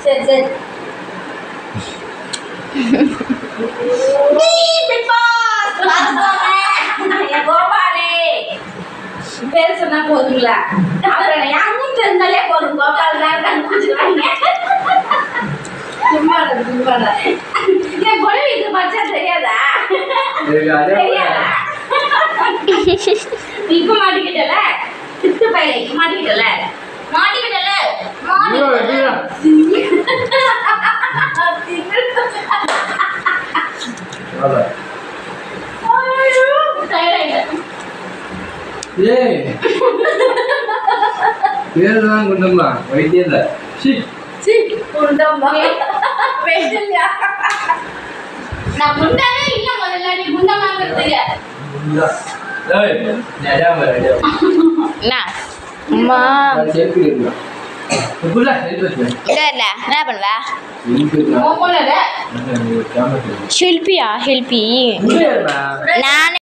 சரி சரி பேர் சொன்னா போதுங்களா? அப்புறம் யாரும் தெரிஞ்சாலே போதும். கோபால் தான் கண்டுபிடிச்சிருவாங்க. என் பொண்ணு இது படிச்சா தெரியாதா? தெரியாதா? இப்ப மாட்டிக்கிட்டல சித்து பையன் மாட்டிக்கிட்டல மாட்டிக்கிட்டல பேருதான் குண்டம்மா வைத்தியல நான் குண்டாவே இல்ல முதல்ல நீ குண்டமாங்கிறதுக்கு அம்மா என்ன பண்ணுவ? ஷில்பியா ஹெல்பி நானே